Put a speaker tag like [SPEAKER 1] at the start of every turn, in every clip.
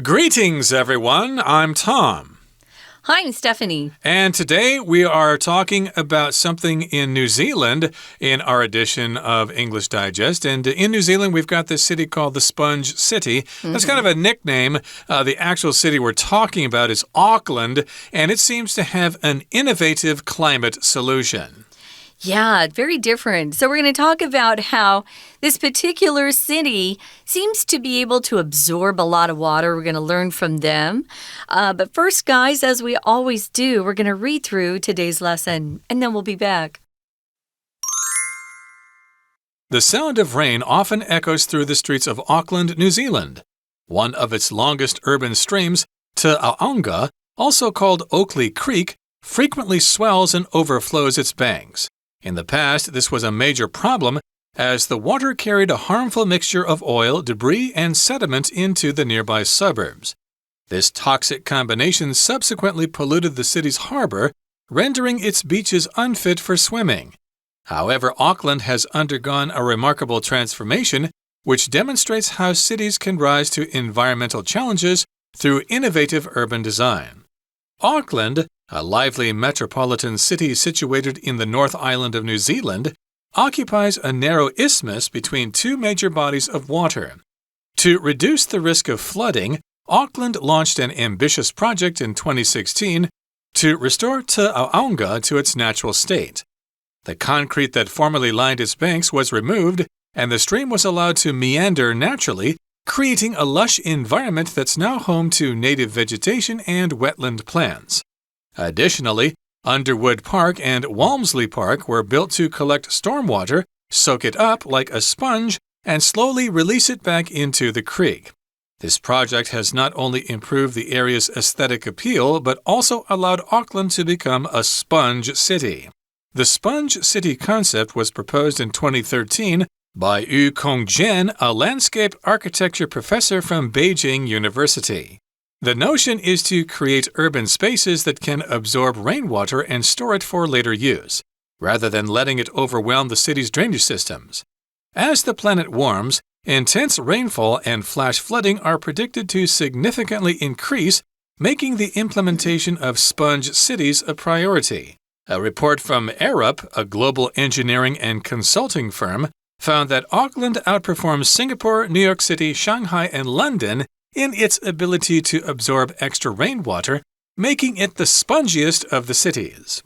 [SPEAKER 1] Greetings, everyone. I'm Tom.
[SPEAKER 2] Hi, I'm Stephanie.
[SPEAKER 1] And today we are talking about something in New Zealand in our edition of English Digest. And in New Zealand, we've got this city called the Sponge City. That's kind of a nickname. The actual city we're talking about is Auckland, and it seems to have an innovative climate solution.
[SPEAKER 2] Yeah, very different. So we're going to talk about how this particular city seems to be able to absorb a lot of water. We're going to learn from them. But first, guys, as we always do, we're going to read through today's lesson, and then we'll be back.
[SPEAKER 1] The sound of rain often echoes through the streets of Auckland, New Zealand. One of its longest urban streams, Te Aonga, also called Oakley Creek, frequently swells and overflows its banks. In the past, this was a major problem as the water carried a harmful mixture of oil, debris, and sediment into the nearby suburbs. This toxic combination subsequently polluted the city's harbor, rendering its beaches unfit for swimming. However, Auckland has undergone a remarkable transformation, which demonstrates how cities can rise to environmental challenges through innovative urban design. Auckland, a lively metropolitan city situated in the North Island of New Zealand, occupies a narrow isthmus between two major bodies of water. To reduce the risk of flooding, Auckland launched an ambitious project in 2016 to restore Te Aonga to its natural state. The concrete that formerly lined its banks was removed, and the stream was allowed to meander naturally, creating a lush environment that's now home to native vegetation and wetland plants. Additionally, Underwood Park and Walmsley Park were built to collect stormwater, soak it up like a sponge, and slowly release it back into the creek. This project has not only improved the area's aesthetic appeal, but also allowed Auckland to become a sponge city. The sponge city concept was proposed in 2013 by Yu Kongjian, a landscape architecture professor from Beijing University. The notion is to create urban spaces that can absorb rainwater and store it for later use, rather than letting it overwhelm the city's drainage systems. As the planet warms, intense rainfall and flash flooding are predicted to significantly increase, making the implementation of sponge cities a priority. A report from Arup, a global engineering and consulting firm, found that Auckland outperforms Singapore, New York City, Shanghai, and London in its ability to absorb extra rainwater, making it the spongiest of the cities.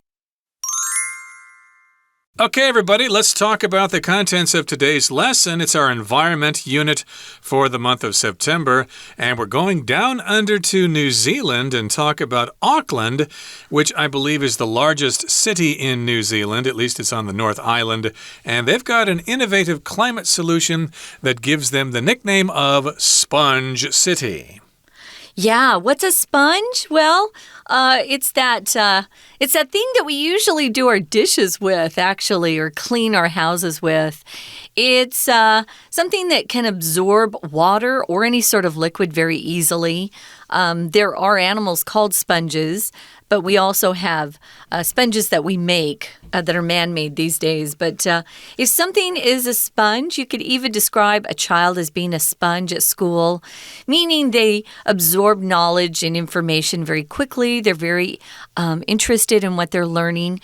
[SPEAKER 1] Okay, everybody, let's talk about the contents of today's lesson. It's our environment unit for the month of September, and we're going down under to New Zealand and talk about Auckland, which I believe is the largest city in New Zealand. At least it's on the North Island, and they've got an innovative climate solution that gives them the nickname of Sponge City.
[SPEAKER 2] Yeah, what's a sponge? Well, it's that thing that we usually do our dishes with, actually, or clean our houses with. It's something that can absorb water or any sort of liquid very easily. There are animals called sponges, but we also have sponges that we make that are man-made these days. But if something is a sponge, you could even describe a child as being a sponge at school, meaning they absorb knowledge and information very quickly. They're very interested in what they're learning.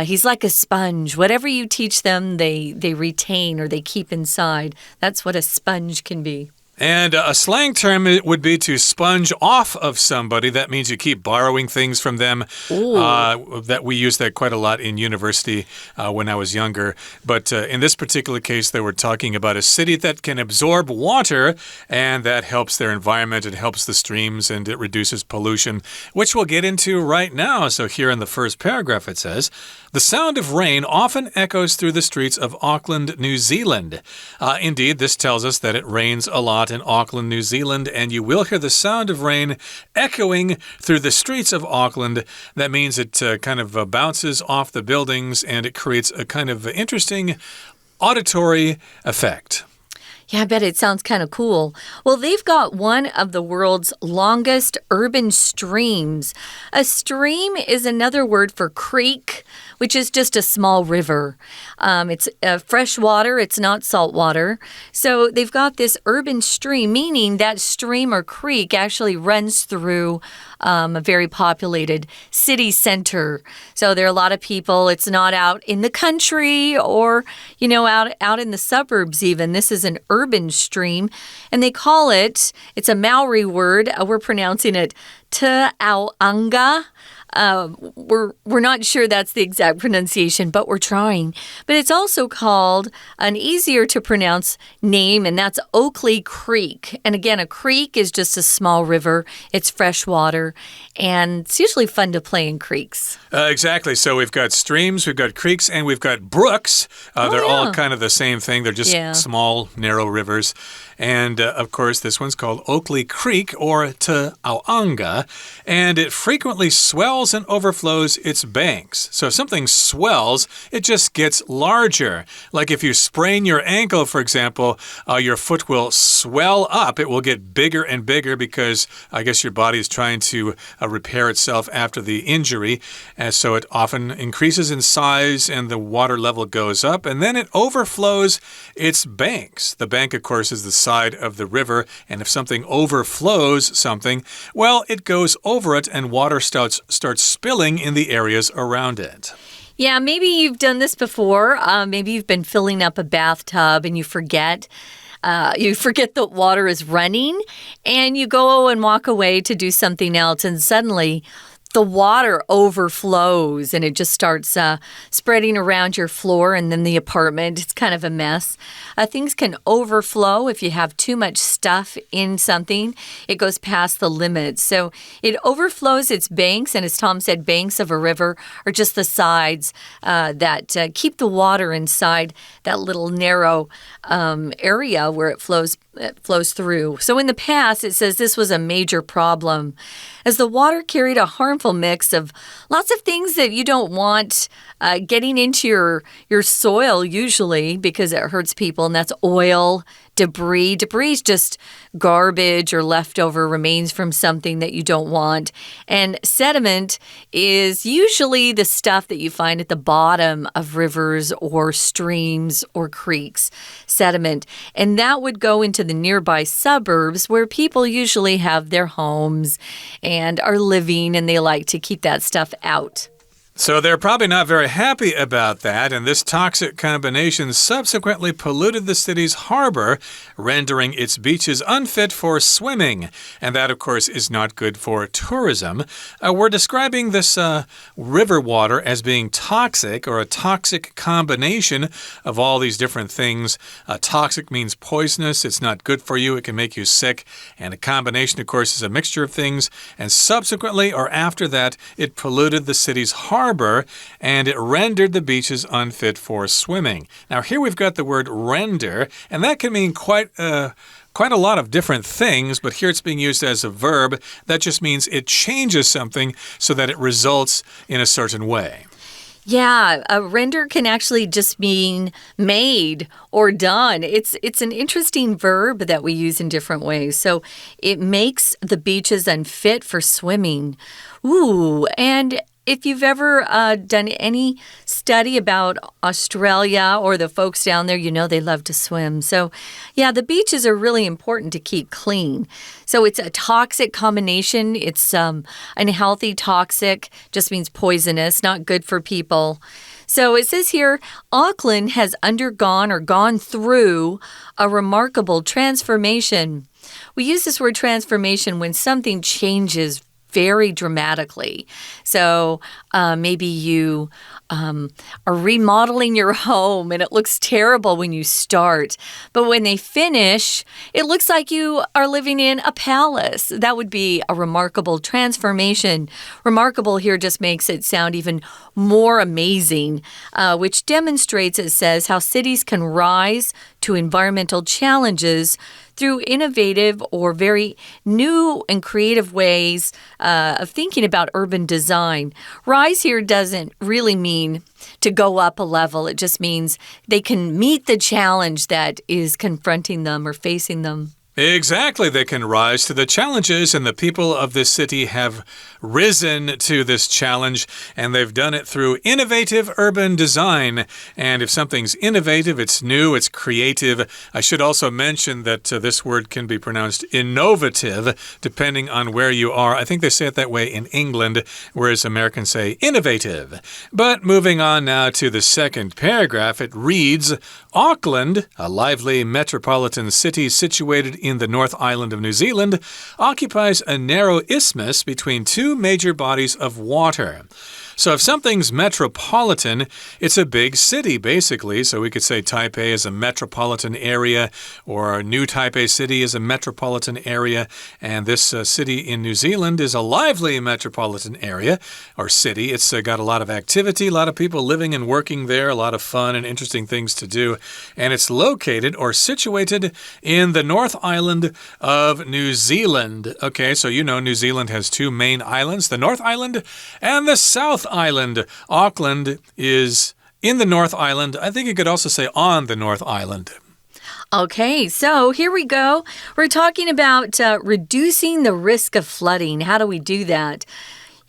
[SPEAKER 2] He's like a sponge. Whatever you teach them, they retain or they keep inside. That's what a sponge can be.
[SPEAKER 1] And a slang term would be to sponge off of somebody. That means you keep borrowing things from them. That we used that quite a lot in university when I was younger. But in this particular case, they were talking about a city that can absorb water, and that helps their environment. It helps the streams, and it reduces pollution, which we'll get into right now. So here in the first paragraph, it says, the sound of rain often echoes through the streets of Auckland, New Zealand. Indeed, this tells us that it rains a lot in Auckland, New Zealand, and you will hear the sound of rain echoing through the streets of Auckland. That means it kind of bounces off the buildings, and it creates a kind of interesting auditory effect.
[SPEAKER 2] Yeah, I bet it sounds kind of cool. Well, they've got one of the world's longest urban streams. A stream is another word for creek, which is just a small river. It's fresh water. It's not salt water. So they've got this urban stream, meaning that stream or creek actually runs through a very populated city center. So there are a lot of people. It's not out in the country or, out in the suburbs even. This is an urban stream. And they call it's a Maori word. We're pronouncing it Te-Auanga. We're not sure that's the exact pronunciation, but we're trying. But it's also called an easier to pronounce name, and that's Oakley Creek. And again, a creek is just a small river. It's fresh water, and it's usually fun to play in creeks.
[SPEAKER 1] Exactly. So we've got streams, we've got creeks, and we've got brooks. They're all kind of the same thing. They're just small, narrow rivers. And, of course, this one's called Oakley Creek or Te-Auanga, and it frequently swells and overflows its banks. So if something swells, it just gets larger. Like if you sprain your ankle, for example, your foot will swell up. It will get bigger and bigger because I guess your body is trying to repair itself after the injury. And so it often increases in size and the water level goes up, and then it overflows its banks. The bank, of course, is the side of the river, and if something overflows something, well, it goes over it and water starts spilling in the areas around it.
[SPEAKER 2] Yeah, maybe you've done this before. Maybe you've been filling up a bathtub and you forget that water is running, and you go and walk away to do something else, and suddenly the water overflows and it just starts spreading around your floor and then the apartment. It's kind of a mess. Things can overflow if you have too much stuff in something. It goes past the limits. So it overflows its banks, and as Tom said, banks of a river are just the sides that keep the water inside that little narrow area where it flows through. So in the past, it says this was a major problem, as the water carried a harmful mix of lots of things that you don't want getting into your soil usually, because it hurts people, and that's oil, debris. Debris is just garbage or leftover remains from something that you don't want. And sediment is usually the stuff that you find at the bottom of rivers or streams or creeks. Sediment. And that would go into the nearby suburbs where people usually have their homes and are living, and they like to keep that stuff out.
[SPEAKER 1] So they're probably not very happy about that, and this toxic combination subsequently polluted the city's harbor, rendering its beaches unfit for swimming. And that, of course, is not good for tourism. We're describing this river water as being toxic, or a toxic combination of all these different things. Toxic means poisonous. It's not good for you. It can make you sick. And a combination, of course, is a mixture of things. And subsequently, or after that, it polluted the city's harbor, and it rendered the beaches unfit for swimming. Now, here we've got the word render, and that can mean quite a lot of different things, but here it's being used as a verb. That just means it changes something so that it results in a certain way.
[SPEAKER 2] Yeah, a render can actually just mean made or done. It's an interesting verb that we use in different ways. So it makes the beaches unfit for swimming. Ooh, and if you've ever done any study about Australia or the folks down there, you know they love to swim. So, yeah, the beaches are really important to keep clean. So it's a toxic combination. It's unhealthy, toxic, just means poisonous, not good for people. So it says here, Auckland has undergone or gone through a remarkable transformation. We use this word transformation when something changes very dramatically. So maybe you are remodeling your home and it looks terrible when you start. But when they finish, it looks like you are living in a palace. That would be a remarkable transformation. Remarkable here just makes it sound even more amazing, which demonstrates, it says, how cities can rise to environmental challenges through innovative or very new and creative ways of thinking about urban design. Rise here doesn't really mean to go up a level. It just means they can meet the challenge that is confronting them or facing them.
[SPEAKER 1] Exactly. They can rise to the challenges, and the people of this city have risen to this challenge, and they've done it through innovative urban design. And if something's innovative, it's new, it's creative. I should also mention that this word can be pronounced innovative, depending on where you are. I think they say it that way in England, whereas Americans say innovative. But moving on now to the second paragraph, it reads, Auckland, a lively metropolitan city situated in the North Island of New Zealand, occupies a narrow isthmus between two major bodies of water. So if something's metropolitan, it's a big city, basically. So we could say Taipei is a metropolitan area, or New Taipei City is a metropolitan area. And this city in New Zealand is a lively metropolitan area, or city. It's got a lot of activity, a lot of people living and working there, a lot of fun and interesting things to do. And it's located or situated in the North Island of New Zealand. Okay, so you know New Zealand has two main islands, the North Island and the South Island. Auckland is in the North Island. I think you could also say on the North Island.
[SPEAKER 2] Okay, so here we go. We're talking about reducing the risk of flooding. How do we do that?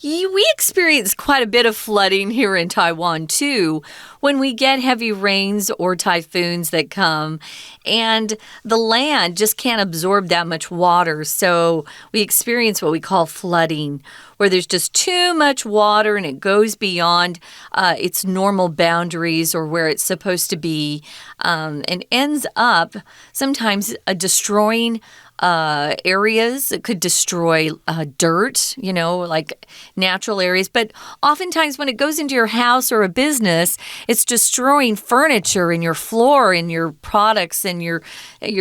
[SPEAKER 2] We experience quite a bit of flooding here in Taiwan, too, when we get heavy rains or typhoons that come, and the land just can't absorb that much water. So we experience what we call flooding, where there's just too much water and it goes beyond its normal boundaries or where it's supposed to be, and ends up sometimes destroying areas. It could destroy dirt, like natural areas. But oftentimes when it goes into your house or a business, it's destroying furniture and your floor and your products and your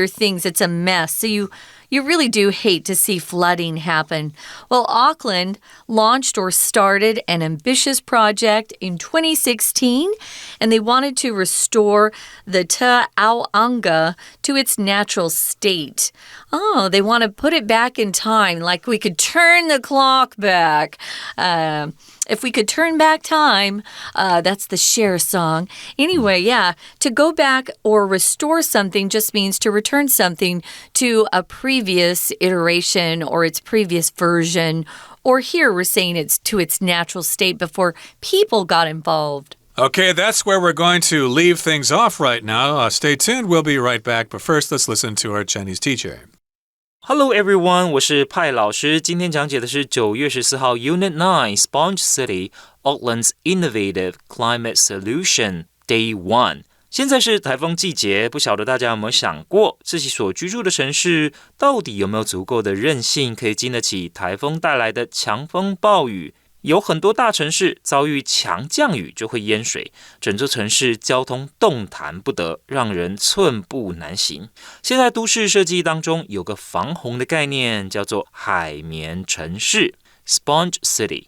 [SPEAKER 2] things. It's a mess. So you really do hate to see flooding happen. Well, Auckland launched or started an ambitious project in 2016, and they wanted to restore the Te Auanga to its natural state. Oh, they want to put it back in time, like we could turn the clock back. If we could turn back time, that's the Cher song. Anyway, yeah, to go back or restore something just means to return something to a previous iteration or its previous version. Or here we're saying it's to its natural state before people got involved.
[SPEAKER 1] Okay, that's where we're going to leave things off right now. Stay tuned, we'll be right back. But first, let's listen to our Chinese teacher.Hello
[SPEAKER 3] everyone, 我是派老师。今天讲解的是9月14号 Unit 9 Sponge City Auckland's Innovative Climate Solution Day 1。现在是台风季节，不晓得大家有没有想过，自己所居住的城市到底有没有足够的韧性，可以经得起台风带来的强风暴雨？有很多大城市遭遇强降雨就会淹水，整座城市交通动弹不得，让人寸步难行。现在都市设计当中有个防洪的概念，叫做海绵城市 Sponge City。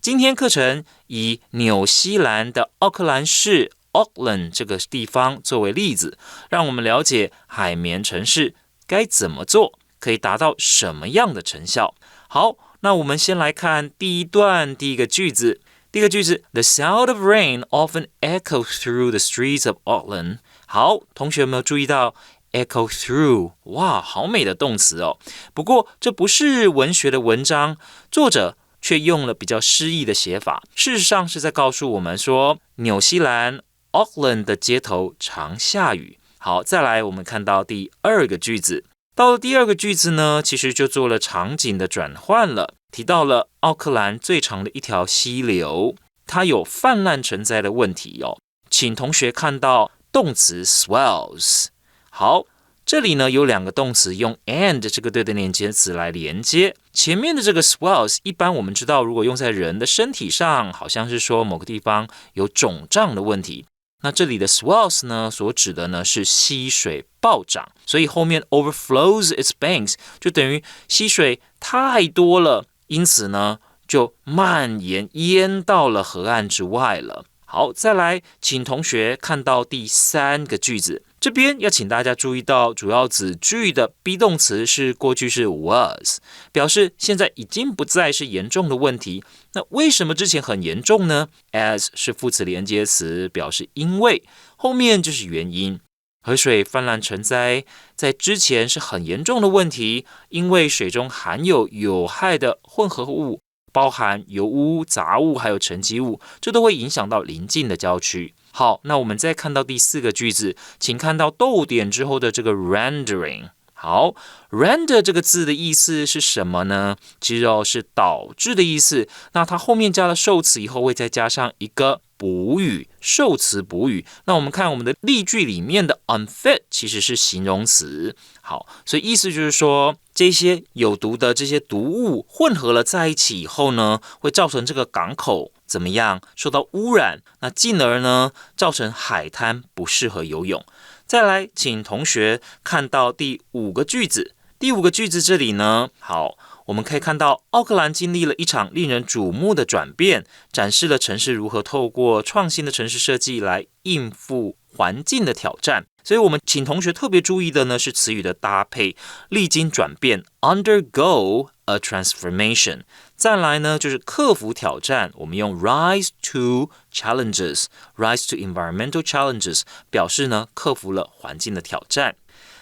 [SPEAKER 3] 今天课程以纽西兰的奥克兰市 Auckland 这个地方作为例子，让我们了解海绵城市该怎么做，可以达到什么样的成效。好，那我们先来看第一段第一个句子。第一个句子 The sound of rain often echoes through the streets of Auckland。 好，同学有没有注意到 echo through？ 哇，好美的动词哦。不过这不是文学的文章，作者却用了比较诗意的写法。事实上是在告诉我们说，纽西兰 Auckland 的街头常下雨。好，再来我们看到第二个句子。到了第二个句子呢，其实就做了场景的转换了，提到了奥克兰最长的一条溪流，它有泛滥成灾的问题哦。请同学看到动词 swells。 好，这里呢有两个动词用 and 这个对的连接词来连接。前面的这个 swells 一般我们知道，如果用在人的身体上，好像是说某个地方有肿胀的问题。那这里的 swells 呢，所指的呢是溪水暴涨，所以后面 overflows its banks 就等于溪水太多了，因此呢就蔓延淹到了河岸之外了。好，再来请同学看到第三个句子，这边要请大家注意到主要子句的 be 动词是过去式 was， 表示现在已经不再是严重的问题。那为什么之前很严重呢？ as 是副词连接词，表示因为，后面就是原因。河水泛滥成灾，在之前是很严重的问题，因为水中含有有害的混合物，包含油污、杂物还有沉积物，这都会影响到邻近的郊区。好，那我们再看到第4个句子，请看到逗点之后的这个 rendering。好 ，render 这个字的意思是什么呢？其实是导致的意思。那它后面加了受词以后，会再加上一个补语，受词补语。那我们看我们的例句里面的 unfit 其实是形容词。好，所以意思就是说，这些有毒的这些毒物混合了在一起以后呢，会造成这个港口怎么样受到污染？那进而呢，造成海滩不适合游泳。再来，请同学看到第5个句子。第5个句子这里呢，好，我们可以看到奥克兰经历了一场令人瞩目的转变，展示了城市如何透过创新的城市设计来应付环境的挑战。所以我们请同学特别注意的呢是词语的搭配，历经转变 undergo a transformation。再来呢就是克服挑战，我们用 rise to challenges， rise to environmental challenges 表示呢克服了环境的挑战。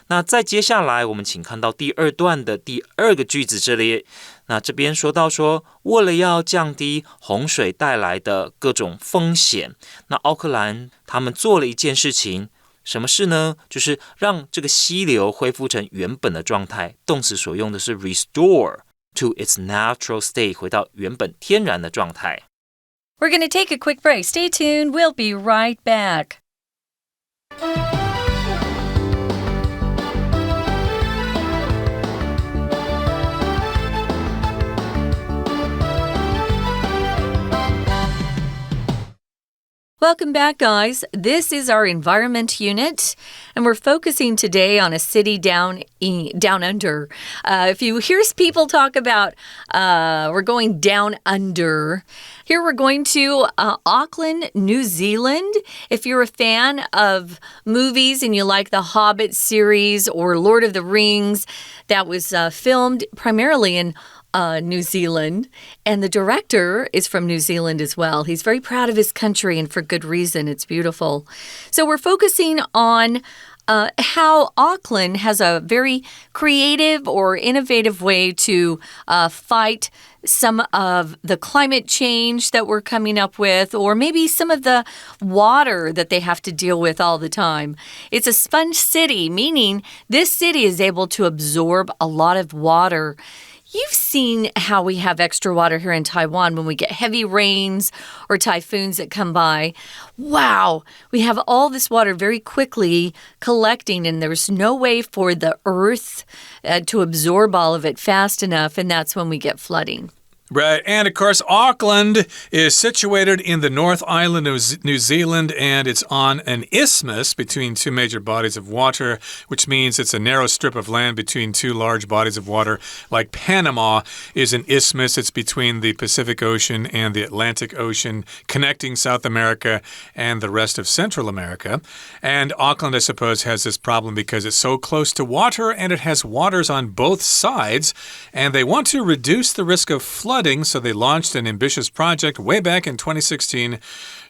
[SPEAKER 3] 那再接下来我们请看到第2段的第2个句子这里，那这边说到说，为了要降低洪水带来的各种风险，那奥克兰他们做了一件事情，什么事呢？就是让这个溪流恢复成原本的状态，动词所用的是 restore to its natural state， 回到原本天然的状态。
[SPEAKER 2] We're going to take a quick break. Stay tuned. We'll be right back. Welcome back, guys. This is our environment unit, and we're focusing today on a city down under. If you hear people talk about we're going down under, here we're going to Auckland, New Zealand. If you're a fan of movies and you like the Hobbit series or Lord of the Rings, that was filmed primarily in New Zealand, and the director is from New Zealand as well. He's very proud of his country, and for good reason. It's beautiful. So we're focusing on how Auckland has a very creative or innovative way to fight some of the climate change that we're coming up with, or maybe some of the water that they have to deal with all the time. It's a sponge city, meaning this city is able to absorb a lot of water. You've seen how we have extra water here in Taiwan when we get heavy rains or typhoons that come by. Wow, we have all this water very quickly collecting, and there's no way for the earth to absorb all of it fast enough, and that's when we get flooding.
[SPEAKER 1] Right, and of course, Auckland is situated in the North Island of New Zealand, and it's on an isthmus between two major bodies of water, which means it's a narrow strip of land between two large bodies of water. Like Panama is an isthmus. It's between the Pacific Ocean and the Atlantic Ocean, connecting South America and the rest of Central America. And Auckland, I suppose, has this problem because it's so close to water, and it has waters on both sides, and they want to reduce the risk of flooding. So they launched an ambitious project way back in 2016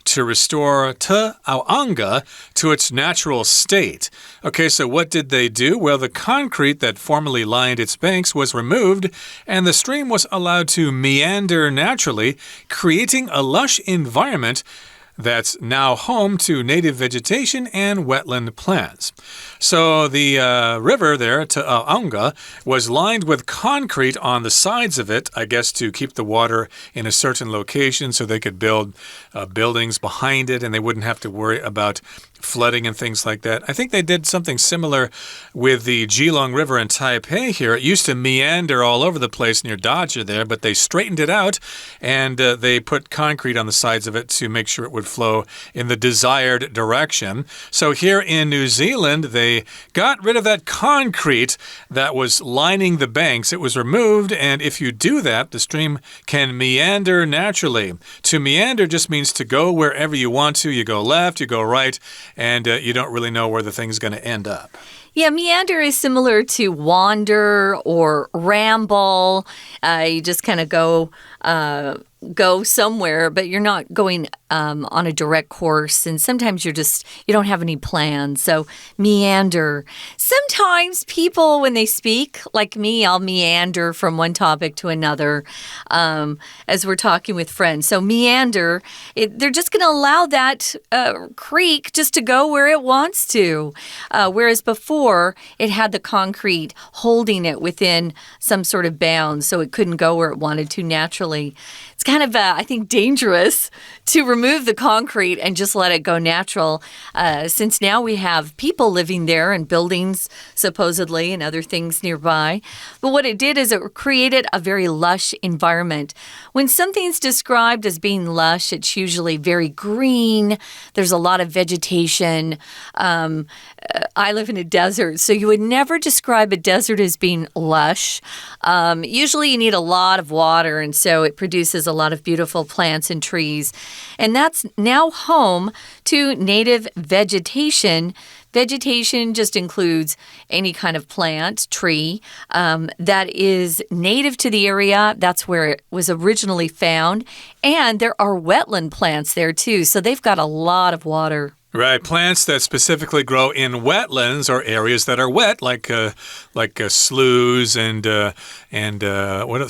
[SPEAKER 1] to restore Te Auanga to its natural state. Okay, so what did they do? Well, the concrete that formerly lined its banks was removed, and the stream was allowed to meander naturally, creating a lush environment that's now home to native vegetation and wetland plants. So the river there, Te Auanga, was lined with concrete on the sides of it, I guess to keep the water in a certain location so they could build buildings behind it and they wouldn't have to worry about flooding and things like that. I think they did something similar with the Geelong River in Taipei here. It used to meander all over the place near Dodger there, but they straightened it out and they put concrete on the sides of it to make sure it would flow in the desired direction. So here in New Zealand, they got rid of that concrete that was lining the banks. It was removed, and if you do that, the stream can meander naturally. To meander just means to go wherever you want to. You go left, you go right, and you don't really know where the thing's going to end up.
[SPEAKER 2] Yeah, meander is similar to wander or ramble. You just kind of go go somewhere, but you're not going on a direct course, and sometimes you don't have any plans. So meander. Sometimes people, when they speak, like me, I'll meander from one topic to another as we're talking with friends. So meander, they're just going to allow that creek just to go where it wants to, whereas before it had the concrete holding it within some sort of bounds, so it couldn't go where it wanted to naturally. It's kind of, I think, dangerous to remove the concrete and just let it go natural, since now we have people living there and buildings, supposedly, and other things nearby. But what it did is it created a very lush environment. When something's described as being lush, it's usually very green. There's a lot of vegetation. I live in a desert, so you would never describe a desert as being lush. Usually you need a lot of water, and so it produces a lot of beautiful plants and trees. And that's now home to native vegetation. Vegetation just includes any kind of plant, tree, that is native to the area. That's where it was originally found. And there are wetland plants there too, so they've got a lot of water.
[SPEAKER 1] Right, plants that specifically grow in wetlands or areas that are wet, like sloughs and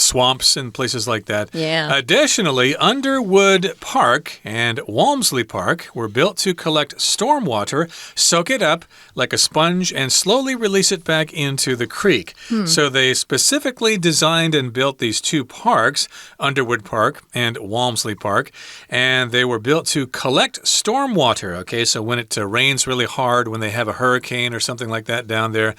[SPEAKER 1] swamps and places like that.
[SPEAKER 2] Yeah.
[SPEAKER 1] Additionally, Underwood Park and Walmsley Park were built to collect stormwater, soak it up like a sponge, and slowly release it back into the creek. So they specifically designed and built these two parks, Underwood Park and Walmsley Park, and they were built to collect stormwater. Okay, so when it rains really hard, when they have a hurricane or something like that down there,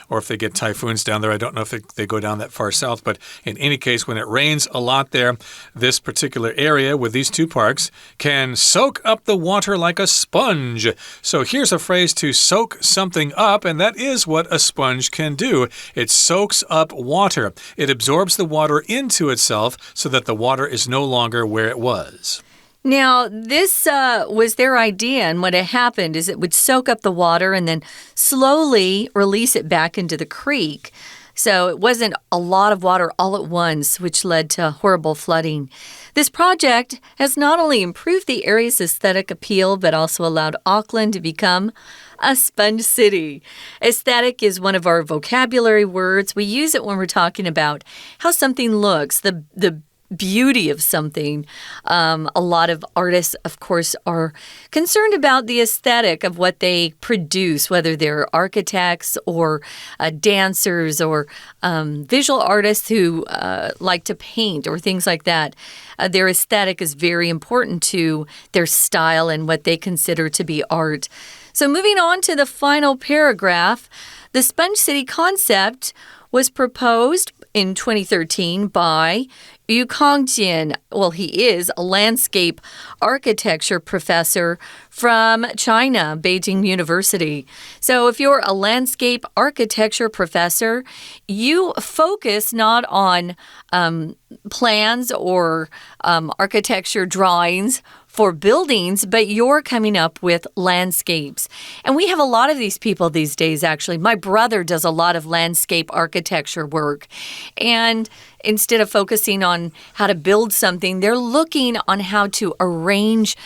[SPEAKER 1] or if they get typhoons down there, I don't know if they go down that far south, but in any case, when it rains a lot there, this particular area with these two parks can soak up the water like a sponge. So here's a phrase to soak something up, and that is what a sponge can do. It soaks up water. It absorbs the water into itself so that the water is no longer where it was.
[SPEAKER 2] Now, this was their idea, and what had happened is it would soak up the water and then slowly release it back into the creek. So it wasn't a lot of water all at once, which led to horrible flooding. This project has not only improved the area's aesthetic appeal, but also allowed Auckland to become a sponge city. Aesthetic is one of our vocabulary words. We use it when we're talking about how something looks, the beauty of something. A lot of artists, of course, are concerned about the aesthetic of what they produce, whether they're architects or dancers or visual artists who like to paint or things like that. Their aesthetic is very important to their style and what they consider to be art. So moving on to the final paragraph, the Sponge City concept was proposed in 2013 by Yu Kongjian. Well, he is a landscape architecture professor from China, Beijing University. So if you're a landscape architecture professor, you focus not on plans or architecture drawings for buildings, but you're coming up with landscapes. And we have a lot of these people these days, actually. My brother does a lot of landscape architecture work. And instead of focusing on how to build something, they're looking on how to arrange,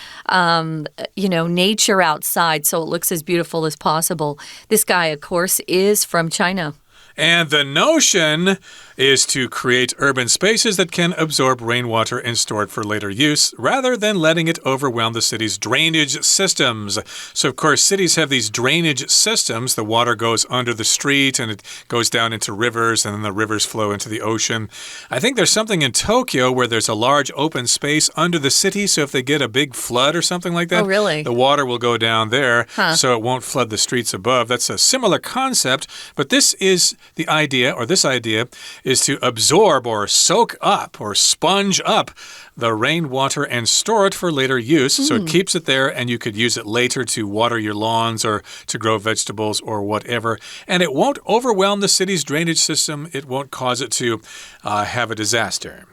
[SPEAKER 2] nature outside so it looks as beautiful as possible. This guy, of course, is from China.
[SPEAKER 1] And the notion is to create urban spaces that can absorb rainwater and store it for later use, rather than letting it overwhelm the city's drainage systems. So, of course, cities have these drainage systems. The water goes under the street and it goes down into rivers, and then the rivers flow into the ocean. I think there's something in Tokyo where there's a large open space under the city, so if they get a big flood or something like that,
[SPEAKER 2] oh, really?
[SPEAKER 1] The water will go down there, so it won't flood the streets above. That's a similar concept, but this is the idea, or this idea, is to absorb or soak up or sponge up the rainwater and store it for later use. So it keeps it there, and you could use it later to water your lawns or to grow vegetables or whatever. And it won't overwhelm the city's drainage system. It won't cause it to have a disaster.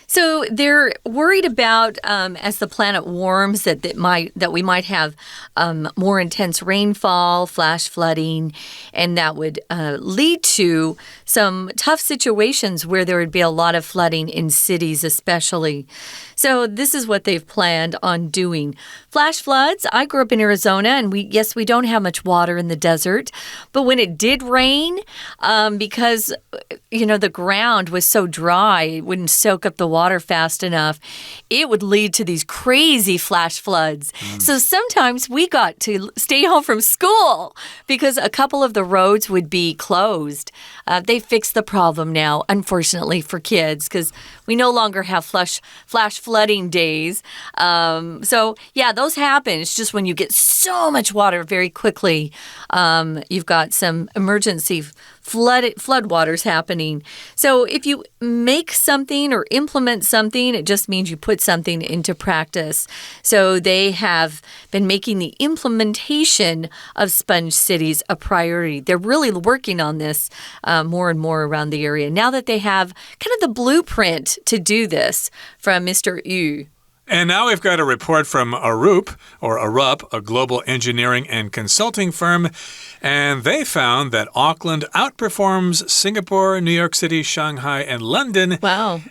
[SPEAKER 2] So they're worried about as the planet warms that we might have more intense rainfall, flash flooding, and that would lead to some tough situations where there would be a lot of flooding in cities especially. So this is what they've planned on doing. Flash floods. I grew up in Arizona, and we don't have much water in the desert, but when it did rain, because the ground was so dry, it wouldn't soak up the water fast enough, it would lead to these crazy flash floods. So sometimes we got to stay home from school because a couple of the roads would be closed. They fixed the problem now, unfortunately, for kids because we no longer have flash flooding days. So yeah, those happen. It's just when you get so much water very quickly, you've got some emergency floodwaters happening. So if you make something or implement something, it just means you put something into practice. So they have been making the implementation of sponge cities a priority. They're really working on this more and more around the area now that they have kind of the blueprint to do this from Mr. Yu.
[SPEAKER 1] And now we've got a report from Arup, a global engineering and consulting firm, and they found that Auckland outperforms Singapore, New York City, Shanghai, and London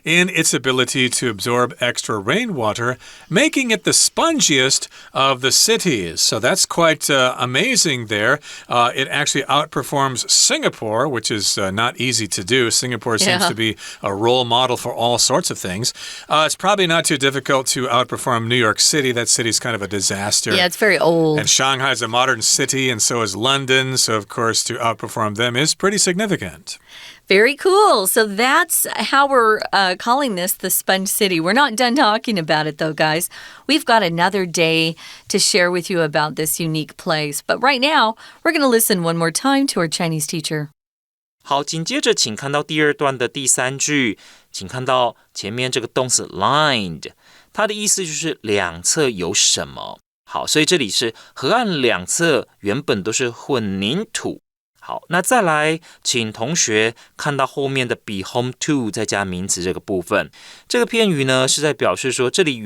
[SPEAKER 1] in its ability to absorb extra rainwater, making it the spongiest of the cities. So that's quite amazing there. It actually outperforms Singapore, which is not easy to do. Singapore seems to be a role model for all sorts of things. It's probably not too difficult to outperform New York City. That city's kind of a disaster.
[SPEAKER 2] Yeah, it's very old.
[SPEAKER 1] And Shanghai's a modern city, and so is London. So, of course, to outperform them is pretty significant.
[SPEAKER 2] Very cool. So that's how we're calling this the Sponge City. We're not done talking about it, though, guys. We've got another day to share with you about this unique place. But right now, we're going to listen one more time to our Chinese teacher.
[SPEAKER 3] 好，紧接着请看到第二段的第三句，请看到前面这个动词 lined， 它的意思就是两侧有什么。好，所以这里是河岸两侧原本都是混凝土。好，那再来，请同学看到后面的 be home to 再加名词这个部分。这个片语呢是在表示说，这里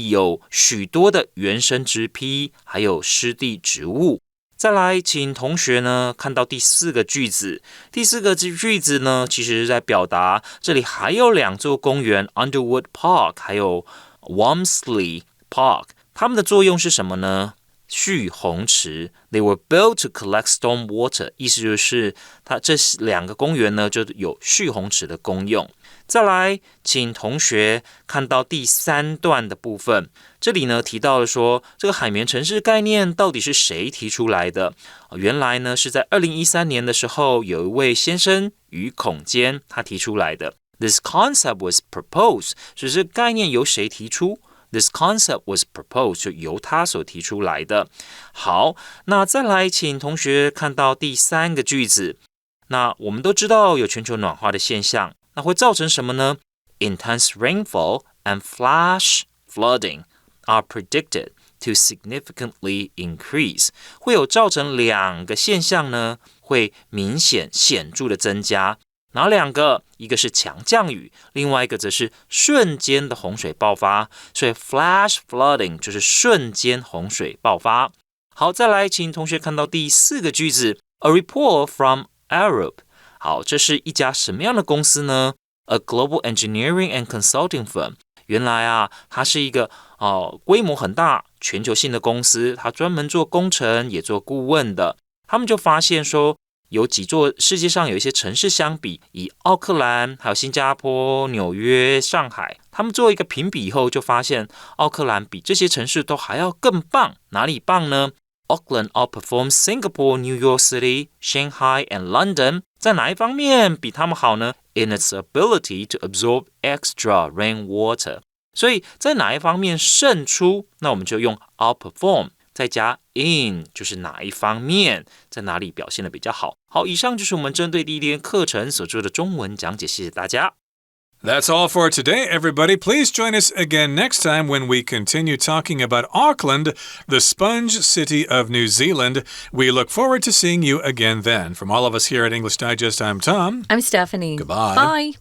[SPEAKER 3] 有许多的原生植批，还有湿地植物。再来，请同学呢看到第四个句子。第四个句子呢，其实是在表达这里还有两座公园 ，Underwood Park 还有 Walmsley Park， 它们的作用是什么呢？蓄洪池 ，They were built to collect storm water， 意思就是它这两个公园呢就有蓄洪池的功用。再来，请同学看到第三段的部分，这里呢提到了说，这个海绵城市概念到底是谁提出来的？原来呢是在2013年的时候，有一位先生于孔坚他提出来的。This concept was proposed， 只是概念由谁提出？This concept was proposed， 就由他所提出来的。好，那再来，请同学看到第三个句子。那我们都知道有全球暖化的现象，那会造成什么呢？ Intense rainfall and flash flooding are predicted to significantly increase， 会有造成两个现象呢，会明显显著的增加。哪两个？一个是强降雨，另外一个则是瞬间的洪水爆发，所以 flash flooding 就是瞬间洪水爆发。好，再来，请同学看到第四个句子 ，A report from Arup。好，这是一家什么样的公司呢？ A global engineering and consulting firm。原来啊，它是一个规模很大、全球性的公司，它专门做工程，也做顾问的。他们就发现说，有几座世界上有一些城市相比，以奥克兰、还有新加坡、纽约、上海，他们做一个评比以后，就发现奥克兰比这些城市都还要更棒。哪里棒呢？ Auckland outperforms Singapore, New York City, Shanghai, and London。在哪一方面比他们好呢？ In its ability to absorb extra rainwater。所以在哪一方面胜出？那我们就用 outperform。再加 in 就是哪一方面在哪里表现的比较好。好，以上就是我们针对第一天课程所做的中文讲解，谢谢大家。
[SPEAKER 1] That's all for today, everybody. Please join us again next time when we continue talking about Auckland, the sponge city of New Zealand. We look forward to seeing you again then. From all of us here at English Digest, I'm Tom.
[SPEAKER 2] I'm Stephanie.
[SPEAKER 1] Goodbye.
[SPEAKER 2] Bye.